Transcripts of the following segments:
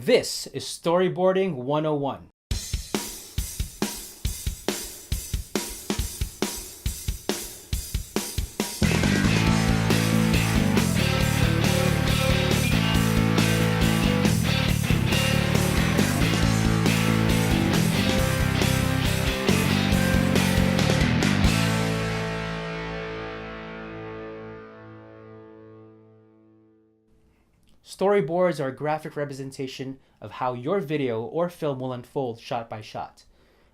This is Storyboarding 101. Storyboards are a graphic representation of how your video or film will unfold shot by shot.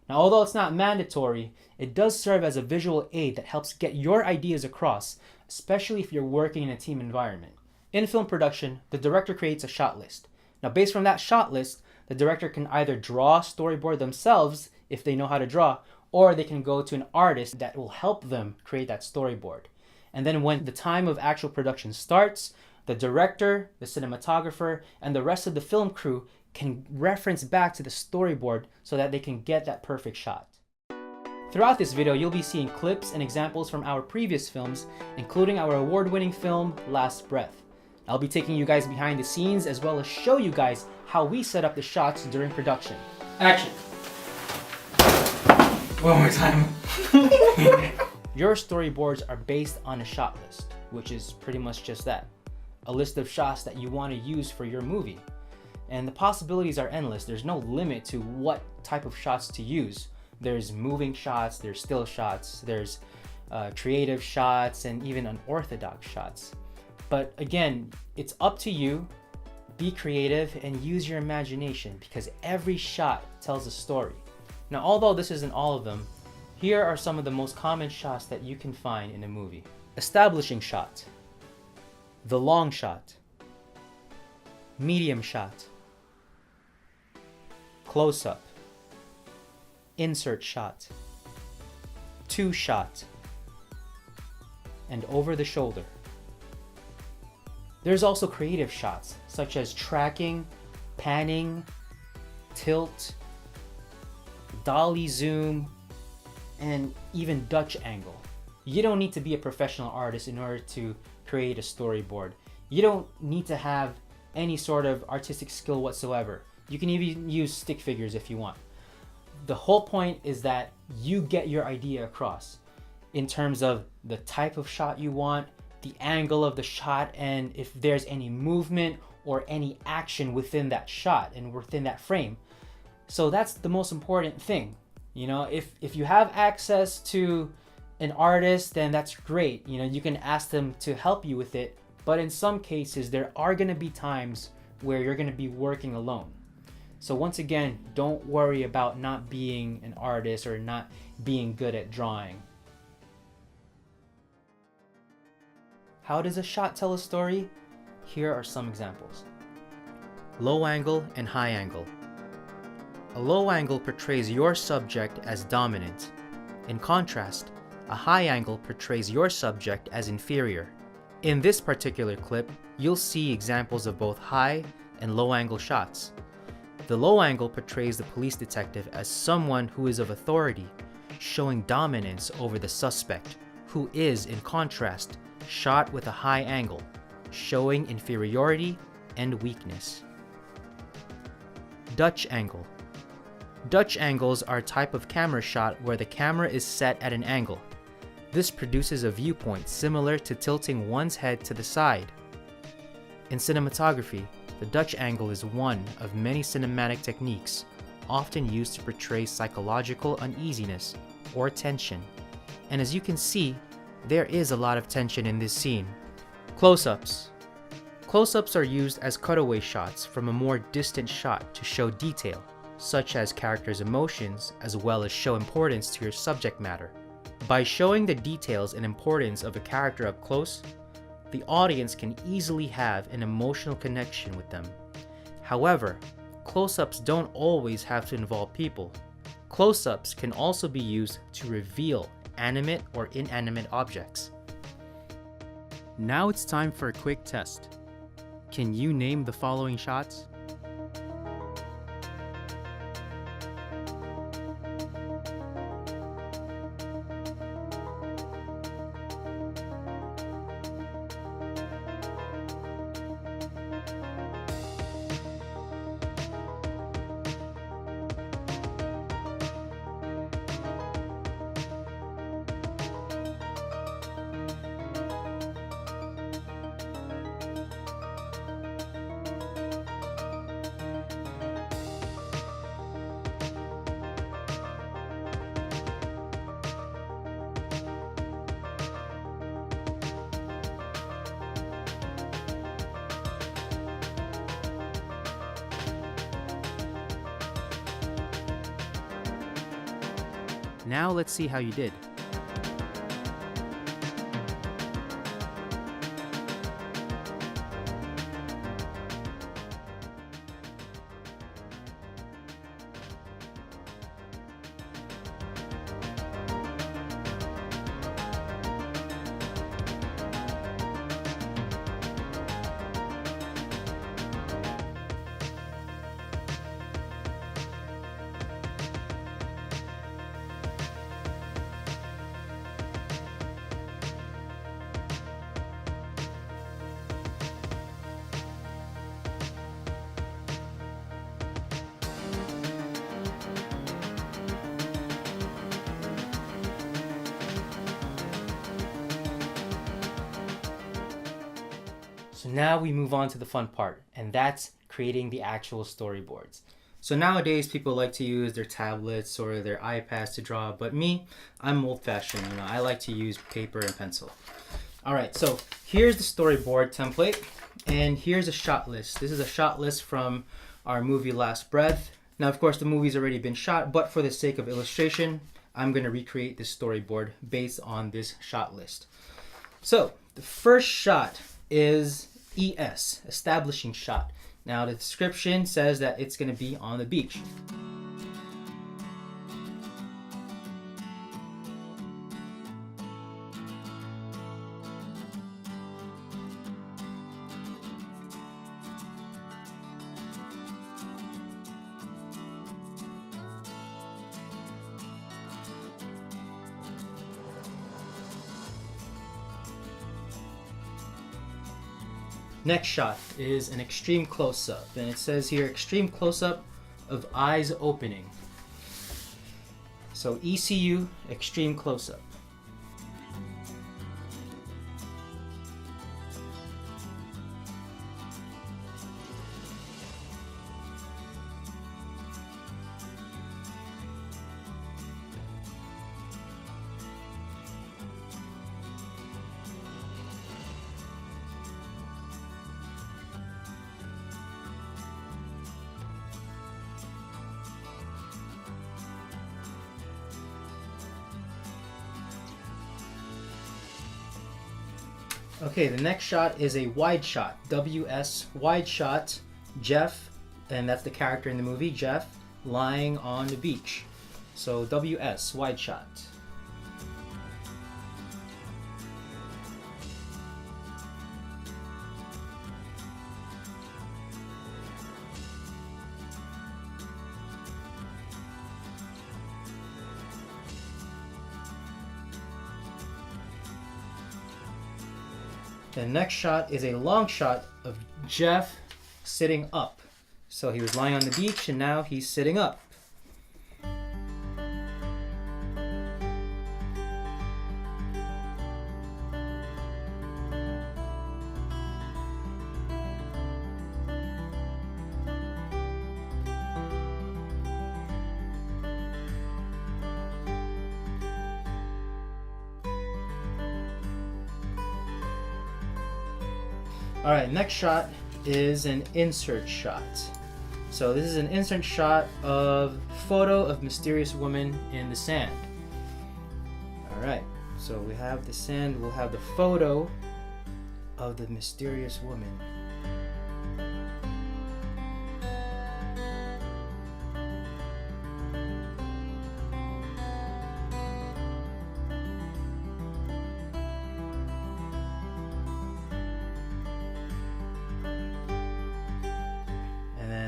Now, although it's not mandatory, it does serve as a visual aid that helps get your ideas across, especially if you're working in a team environment. In film production, the director creates a shot list. Now, based from that shot list, the director can either draw a storyboard themselves if they know how to draw, or they can go to an artist that will help them create that storyboard. And then when the time of actual production starts, the director, the cinematographer, and the rest of the film crew can reference back to the storyboard so that they can get that perfect shot. Throughout this video, you'll be seeing clips and examples from our previous films, including our award-winning film, Last Breath. I'll be taking you guys behind the scenes as well as show you guys how we set up the shots during production. Action! One more time. Your storyboards are based on a shot list, which is pretty much just that. A list of shots that you want to use for your movie. And the possibilities are endless. There's no limit to what type of shots to use. There's moving shots, there's still shots, there's creative shots, and even unorthodox shots. But again, it's up to you. Be creative and use your imagination because every shot tells a story. Now, although this isn't all of them, here are some of the most common shots that you can find in a movie. Establishing shot. The long shot, medium shot, close-up, insert shot, two shot, and over the shoulder. There's also creative shots such as tracking, panning, tilt, dolly zoom, and even Dutch angle. You don't need to be a professional artist in order to create a storyboard. You don't need to have any sort of artistic skill whatsoever. You can even use stick figures if you want. The whole point is that you get your idea across in terms of the type of shot you want, the angle of the shot, and if there's any movement or any action within that shot and within that frame. So that's the most important thing. You know, if you have access to an artist, then that's great. You know, you can ask them to help you with it. But in some cases, there are going to be times where you're going to be working alone. So once again, don't worry about not being an artist or not being good at drawing. How does a shot tell a story? Here are some examples. Low angle and high angle. A low angle portrays your subject as dominant. In contrast, a high angle portrays your subject as inferior. In this particular clip, you'll see examples of both high and low angle shots. The low angle portrays the police detective as someone who is of authority, showing dominance over the suspect, who is, in contrast, shot with a high angle, showing inferiority and weakness. Dutch angle. Dutch angles are a type of camera shot where the camera is set at an angle. This produces a viewpoint similar to tilting one's head to the side. In cinematography, the Dutch angle is one of many cinematic techniques, often used to portray psychological uneasiness or tension. And as you can see, there is a lot of tension in this scene. Close-ups. Close-ups are used as cutaway shots from a more distant shot to show detail, such as characters' emotions, as well as show importance to your subject matter. By showing the details and importance of a character up close, the audience can easily have an emotional connection with them. However, close-ups don't always have to involve people. Close-ups can also be used to reveal animate or inanimate objects. Now it's time for a quick test. Can you name the following shots? Now let's see how you did. So now we move on to the fun part, and that's creating the actual storyboards. So nowadays people like to use their tablets or their iPads to draw, but me, I'm old-fashioned. I like to use paper and pencil. All right, so here's the storyboard template, and here's a shot list. This is a shot list from our movie Last Breath. Now, of course, the movie's already been shot, but for the sake of illustration, I'm going to recreate this storyboard based on this shot list. So the first shot is ES, establishing shot. Now the description says that it's going to be on the beach. Next shot is an extreme close-up, and it says here extreme close-up of eyes opening. So ECU, extreme close-up. Okay, the next shot is a wide shot, WS, wide shot, Jeff, and that's the character in the movie, Jeff, lying on the beach. So WS, wide shot. The next shot is a long shot of Jeff sitting up. So he was lying on the beach and now he's sitting up. All right, next shot is an insert shot. So this is an insert shot of photo of mysterious woman in the sand. All right, so we have the sand, we'll have the photo of the mysterious woman.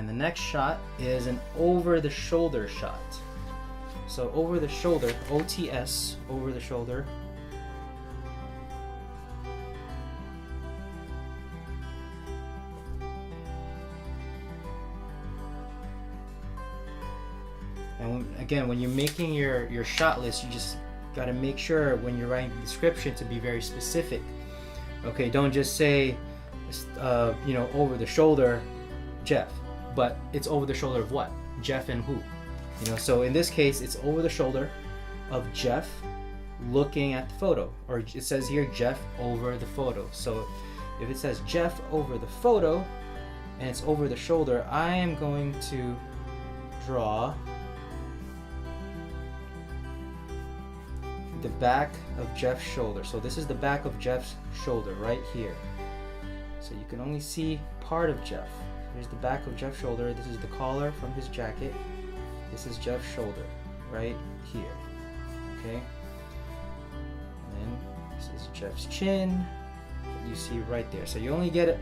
The next shot is an over-the-shoulder shot. So over the shoulder, OTS, over the shoulder. And again, when you're making your shot list, you just got to make sure when you're writing the description to be very specific. Okay, don't just say, over the shoulder, Jeff. But it's over the shoulder of what? Jeff and who? So in this case, it's over the shoulder of Jeff looking at the photo. Or it says here, Jeff over the photo. So if it says Jeff over the photo, and it's over the shoulder, I am going to draw the back of Jeff's shoulder. So this is the back of Jeff's shoulder right here. So you can only see part of Jeff. Here's the back of Jeff's shoulder. This is the collar from his jacket. This is Jeff's shoulder right here. Okay? And then this is Jeff's chin that you see right there. So you only get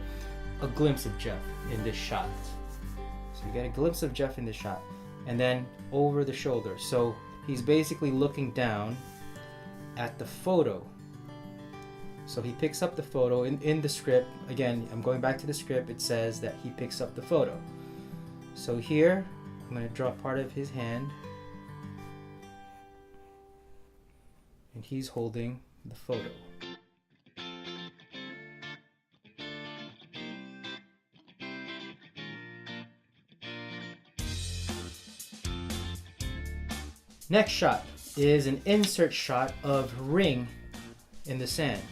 a glimpse of Jeff in this shot. So you get a glimpse of Jeff in this shot. And then over the shoulder. So he's basically looking down at the photo. So he picks up the photo in the script. Again, I'm going back to the script. It says that he picks up the photo. So here, I'm going to draw part of his hand. And he's holding the photo. Next shot is an insert shot of ring in the sand.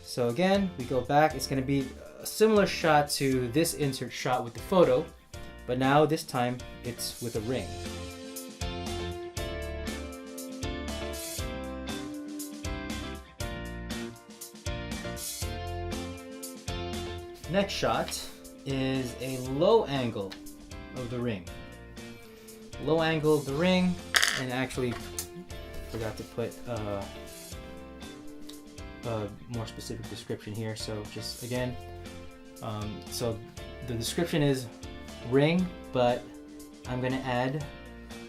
So again, we go back. It's going to be a similar shot to this insert shot with the photo, but now this time it's with a ring. Next shot is a low angle of the ring. Low angle of the ring, and actually forgot to put a more specific description here. So just again, so the description is ring, but I'm gonna add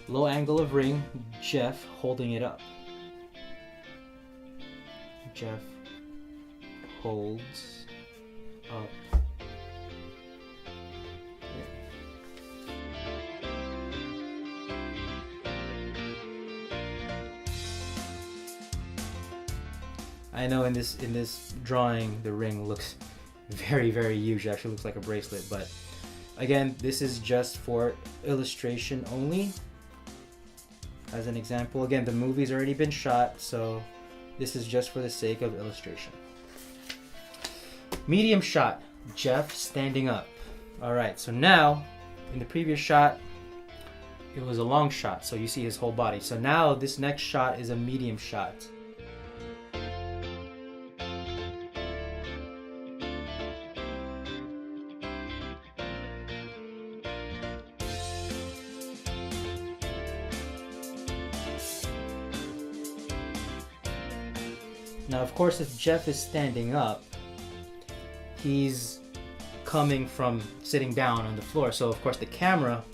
low angle of ring, Jeff holding it up. Jeff holds up. I know in this drawing the ring looks very huge. It actually looks like a bracelet, but again, this is just for illustration only. As an example, again, the movie's already been shot, so this is just for the sake of illustration. Medium shot, Jeff standing up. All right, so now in the previous shot it was a long shot, so you see his whole body. So now this next shot is a medium shot. Now, of course, if Jeff is standing up, he's coming from sitting down on the floor. So, of course, the camera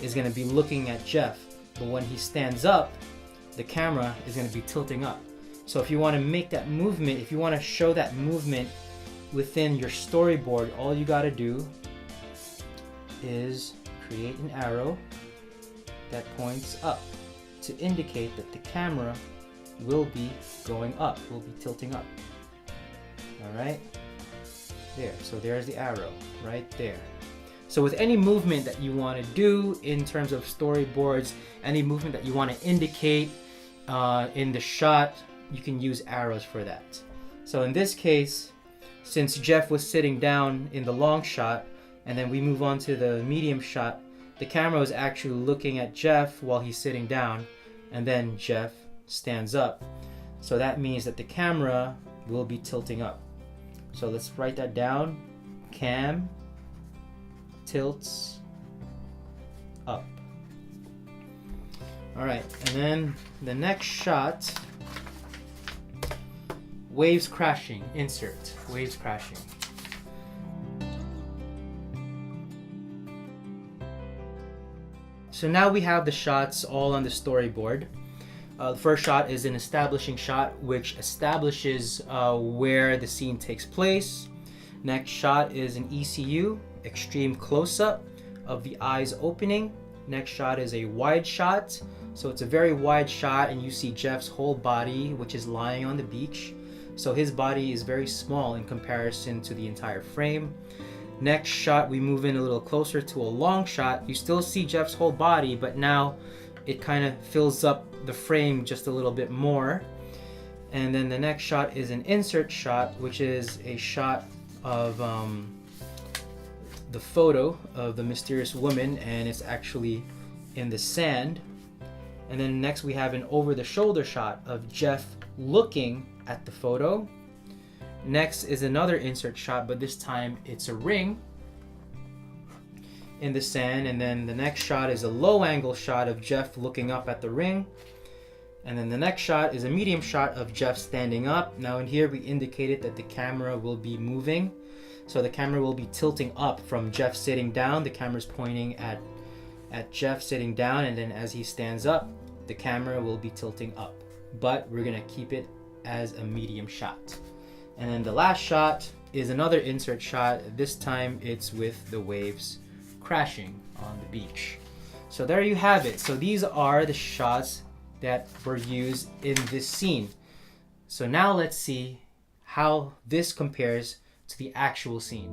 is going to be looking at Jeff. But when he stands up, the camera is going to be tilting up. So if you want to make that movement, if you want to show that movement within your storyboard, all you got to do is create an arrow that points up to indicate that the camera will be going up, will be tilting up. Alright? There, so there's the arrow, right there. So with any movement that you want to do in terms of storyboards, any movement that you want to indicate in the shot, you can use arrows for that. So in this case, since Jeff was sitting down in the long shot, and then we move on to the medium shot, the camera is actually looking at Jeff while he's sitting down, and then Jeff stands up. So that means that the camera will be tilting up. So let's write that down. Cam tilts up. Alright, and then the next shot, waves crashing. Insert waves crashing. So now we have the shots all on the storyboard. The first shot is an establishing shot, which establishes where the scene takes place. Next shot is an ECU, extreme close-up of the eyes opening. Next shot is a wide shot. So it's a very wide shot and you see Jeff's whole body, which is lying on the beach. So his body is very small in comparison to the entire frame. Next shot, we move in a little closer to a long shot. You still see Jeff's whole body, but now it kind of fills up the frame just a little bit more. And then the next shot is an insert shot, which is a shot of the photo of the mysterious woman, and it's actually in the sand. And then next we have an over-the-shoulder shot of Jeff looking at the photo. Next is another insert shot, but this time it's a ring in the sand. And then the next shot is a low-angle shot of Jeff looking up at the ring. And then the next shot is a medium shot of Jeff standing up. Now in here we indicated that the camera will be moving. So the camera will be tilting up from Jeff sitting down. The camera's pointing at Jeff sitting down, and then as he stands up, the camera will be tilting up. But we're gonna keep it as a medium shot. And then the last shot is another insert shot. This time it's with the waves crashing on the beach. So there you have it. So these are the shots that were used in this scene. So now let's see how this compares to the actual scene.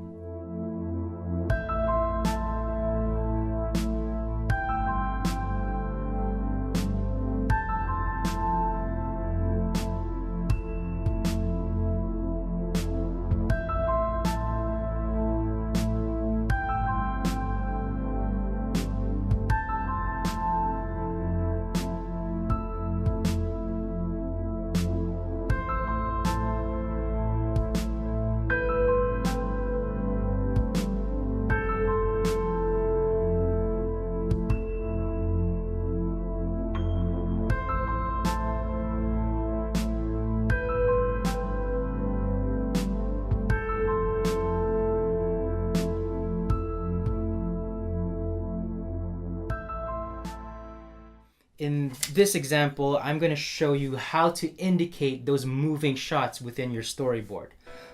In this example, I'm going to show you how to indicate those moving shots within your storyboard.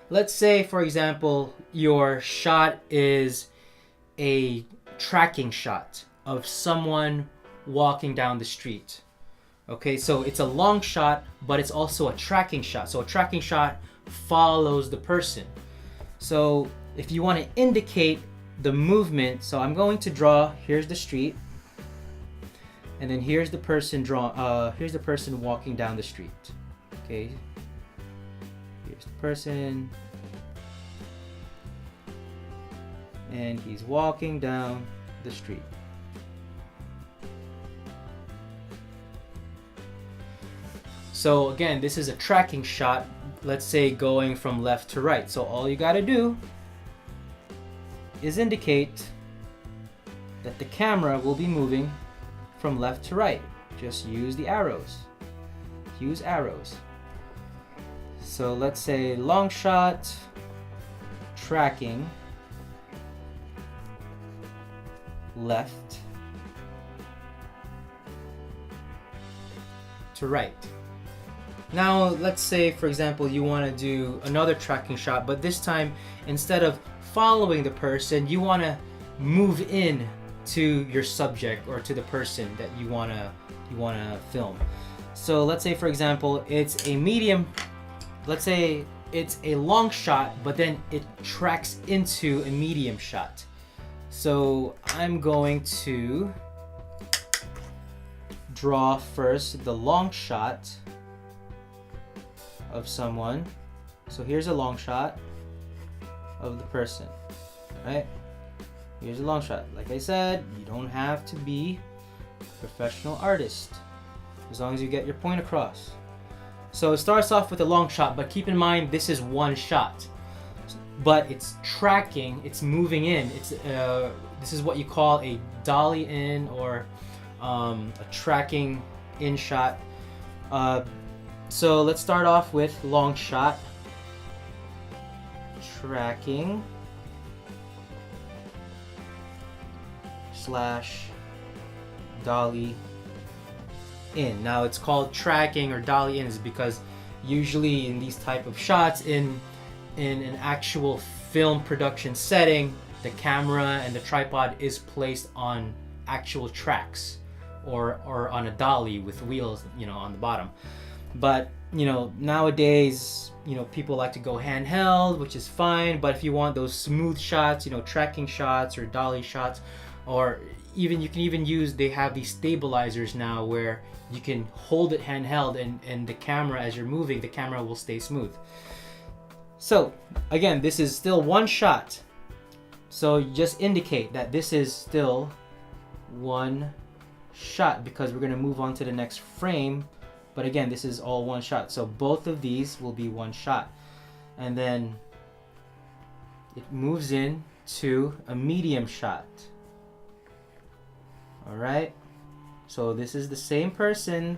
Let's say, for example, your shot is a tracking shot of someone walking down the street. Okay, so it's a long shot, but it's also a tracking shot. So a tracking shot follows the person. So if you want to indicate the movement, so I'm going to draw, here's the street. And then here's the person here's the person walking down the street. Okay. Here's the person. And he's walking down the street. So again, this is a tracking shot, let's say going from left to right. So all you gotta do is indicate that the camera will be moving from left to right. Just use the arrows. Use arrows. So let's say long shot, tracking, left to right. Now let's say, for example, you want to do another tracking shot, but this time instead of following the person, you want to move in to your subject or to the person that you wanna film. So let's say, for example, it's a medium. Let's say it's a long shot, but then it tracks into a medium shot. So I'm going to draw first the long shot of someone. So here's a long shot of the person, right? Here's a long shot. Like I said, you don't have to be a professional artist as long as you get your point across. So it starts off with a long shot, but keep in mind this is one shot. But it's tracking, it's moving in. It's this is what you call a dolly in or a tracking in shot. So let's start off with long shot, tracking / dolly in. Now it's called tracking or dolly in is because usually in these type of shots in an actual film production setting, the camera and the tripod is placed on actual tracks or on a dolly with wheels, on the bottom. But nowadays, people like to go handheld, which is fine. But if you want those smooth shots, tracking shots or dolly shots, or you can even use, they have these stabilizers now where you can hold it handheld and the camera, as you're moving, the camera will stay smooth. So again, this is still one shot. So you just indicate that this is still one shot because we're going to move on to the next frame. But again, this is all one shot. So both of these will be one shot. And then it moves in to a medium shot. All right. So this is the same person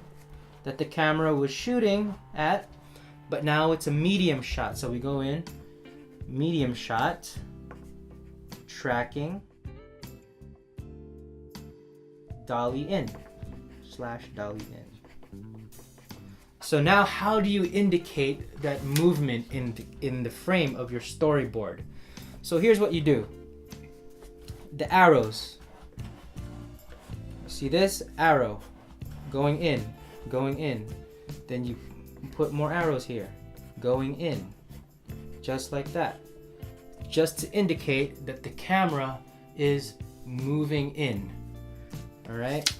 that the camera was shooting at, but now it's a medium shot. So we go in, medium shot, tracking, dolly in, / dolly in. So now how do you indicate that movement in the frame of your storyboard? So here's what you do. The arrows. See this? Arrow. Going in. Going in. Then you put more arrows here. Going in. Just like that. Just to indicate that the camera is moving in. Alright?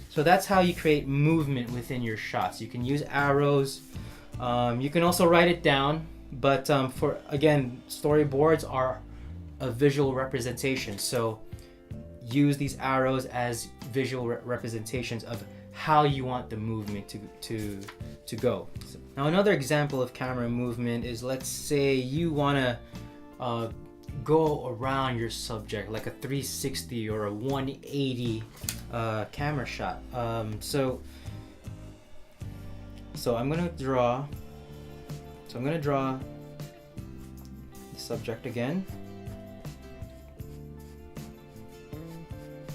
So that's how you create movement within your shots. You can use arrows. You can also write it down. But for, again, storyboards are a visual representation. So use these arrows as visual representations of how you want the movement to go. Now another example of camera movement is, let's say you want to go around your subject like a 360 or a 180 camera shot. So I'm gonna draw. So I'm gonna draw the subject again.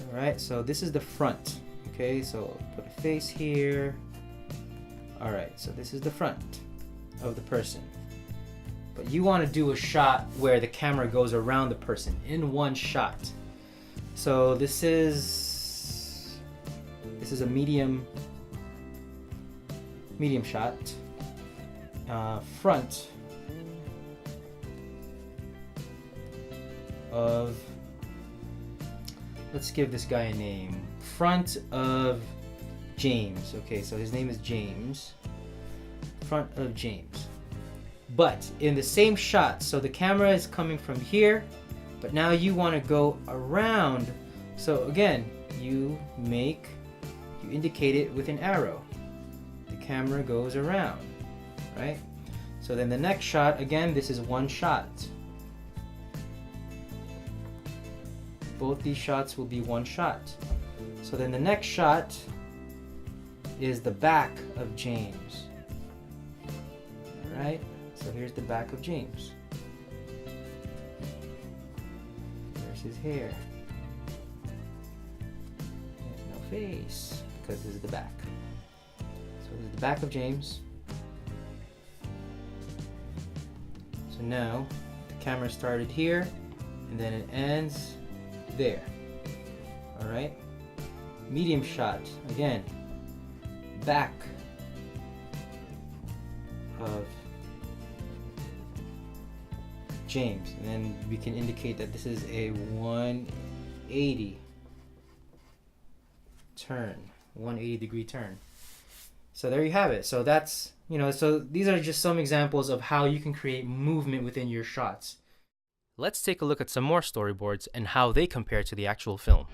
All right. So this is the front. Okay. So put a face here. All right. So this is the front of the person. But you want to do a shot where the camera goes around the person in one shot. So this is a medium shot. Front of, let's give this guy a name. Front of James. Okay, so his name is James. Front of James. But in the same shot, so the camera is coming from here, but now you want to go around. So again, you indicate it with an arrow. The camera goes around, right? So then the next shot, again, this is one shot. Both these shots will be one shot. So then the next shot is the back of James. All right? So here's the back of James. There's his hair. There's no face because this is the back. So this is the back of James. So now the camera started here and then it ends there. All right. Medium shot again. Back of James, and then we can indicate that this is a 180 turn, 180 degree turn. So there you have it. So that's, so these are just some examples of how you can create movement within your shots. Let's take a look at some more storyboards and how they compare to the actual film.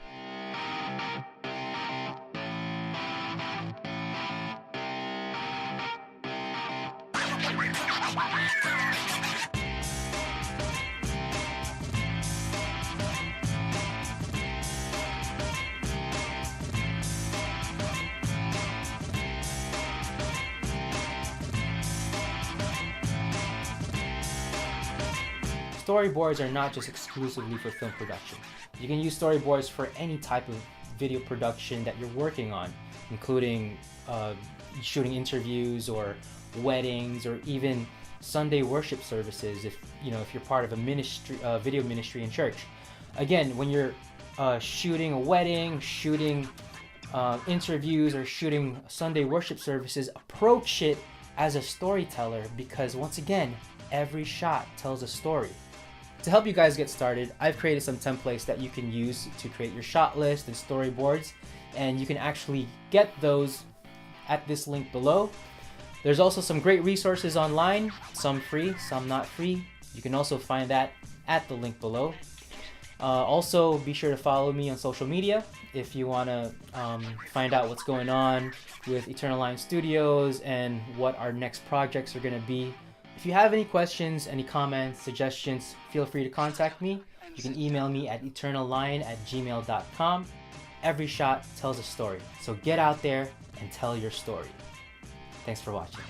Storyboards are not just exclusively for film production. You can use storyboards for any type of video production that you're working on, including shooting interviews or weddings or even Sunday worship services if you're part of a ministry, video ministry in church. Again, when you're shooting a wedding, shooting interviews, or shooting Sunday worship services, approach it as a storyteller, because once again, every shot tells a story. To help you guys get started, I've created some templates that you can use to create your shot list and storyboards, and you can actually get those at this link below. There's also some great resources online, some free, some not free. You can also find that at the link below. Also, be sure to follow me on social media if you want to find out what's going on with Eternal Line Studios and what our next projects are going to be. If you have any questions, any comments, suggestions, feel free to contact me. You can email me at eternalline@gmail.com. Every shot tells a story, so get out there and tell your story. Thanks for watching.